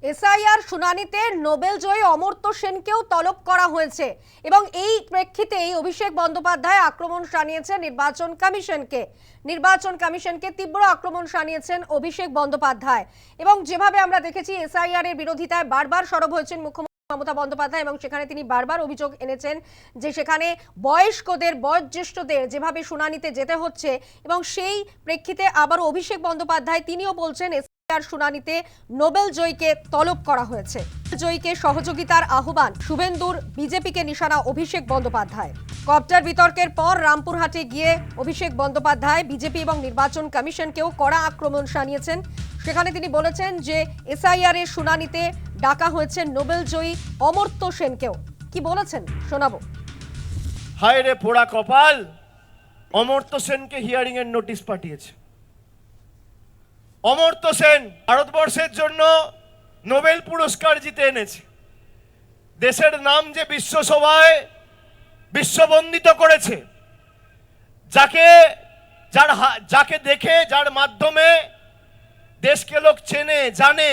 SIR শুনানিতে Nobel জয়ী অমর্ত্য সেনকেও তলব করা হয়েছে এবং এই প্রেক্ষিতেই অভিষেক বন্দ্যোপাধ্যায় আক্রমণ শানিয়েছেন নির্বাচন কমিশনকে তীব্র আক্রমণ শানিয়েছেন অভিষেক বন্দ্যোপাধ্যায়। এবং যেভাবে আমরা দেখেছি এসআইআর এর বিরোধিতায় বারবার সরব হয়েছেন মুখ্যমন্ত্রী মমতা বন্দ্যোপাধ্যায় এবং সেখানে তিনি বারবার অভিযোগ এনেছেন যে সেখানে বয়োজ্যেষ্ঠদের যেভাবে শুনানিতে যেতে হচ্ছে এবং সেই প্রেক্ষিতে আবারও অভিষেক বন্দ্যোপাধ্যায় তিনিও বলছেন শুনানিতে নোবেল জয়ীকে তলব করা হয়েছে। জয়ীকে সহযোগিতার আহ্বান, শুভেন্দুর বিজেপিকে নিশানা অভিষেক বন্দ্যোপাধ্যায়। কপ্টার বিতর্কের পর রামপুরহাটে গিয়ে অভিষেক বন্দ্যোপাধ্যায় বিজেপি এবং নির্বাচন কমিশনকেও কড়া আক্রমণ শানিয়েছেন। সেখানে তিনি বলেছেন যে এসআইআর এর শুনানিতে ডাকা হয়েছে নোবেল জয়ী অমর্ত্য সেনকেও। কি বলেছেন শোনাবো। হায় রে পোড়া কপাল, অমর্ত্য সেনকে হিয়ারিং এর নোটিশ পাঠিয়েছে। অমর্ত্য সেন ভারতবর্ষের জন্য নোবেল পুরস্কার জিতে এনেছে। দেশের নাম যে বিশ্বসভায় বিশ্ববন্দিত করেছে, যাকে দেখে, যার মাধ্যমে দেশকে লোক চেনে জানে,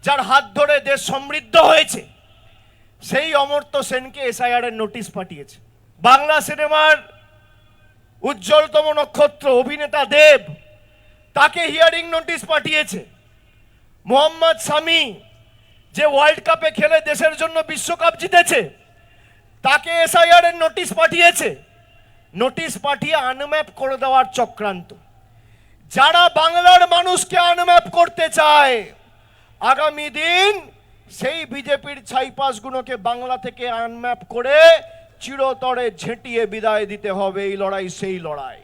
যার হাত ধরে দেশ সমৃদ্ধ হয়েছে, সেই অমর্ত্য সেনকে এসআইআর এর নোটিশ পাঠিয়েছে। বাংলা সিনেমার উজ্জ্বলতম নক্ষত্র অভিনেতা দেব, তাকে হিয়ারিং নোটিশ পাঠিয়েছে। মোহাম্মদ শামি, যে ওয়ার্ল্ড কাপে খেলে দেশের জন্য বিশ্বকাপ জিতেছে, তাকে এসআইআর এর নোটিশ পাঠিয়েছে। নোটিশ পাঠিয়ে আনম্যাপ করে দেওয়ার চক্রান্ত। যারা বাংলার মানুষকে আনম্যাপ করতে চায়, আগামী দিন সেই বিজেপির ছাইপাসগুলোকে বাংলা থেকে আনম্যাপ করে চিরতরে ঝেঁটিয়ে বিদায় দিতে হবে। এই লড়াই সেই লড়াই।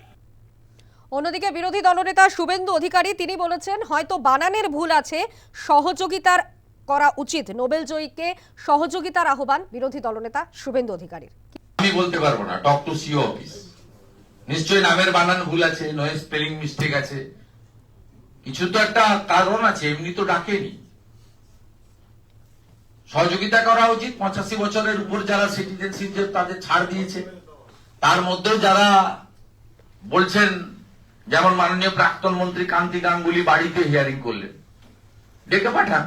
অন্যদিকে বিরোধী দলনেতা শুভেন্দু অধিকারী তিনি বলেছেন হয়তো বানানের ভুল আছে, সহযোগিতার করা উচিত। নোবেল জয়ীকে সহযোগিতার আহ্বান বিরোধী দলনেতা শুভেন্দু অধিকারীর। আমি বলতে পারবো না, টক টু সিও অফিস। নিশ্চয়ই নামের বানান ভুল আছে, নয় স্পেলিং মিস্টেক আছে, কিছু তো একটা কারণ আছে, এমনি তো ডাকেনি। সহযোগিতা করা উচিত। 85 বছরের উপর যারা সিটিজেনশিপ তাদের ছাড় দিয়েছে, তার মধ্যেও যারা বলছেন, যেমন মাননীয় প্রাক্তন মন্ত্রী কান্তি গাঙ্গুলি বাড়িতে হিয়ারিং করলেন, ডেকে পাঠান।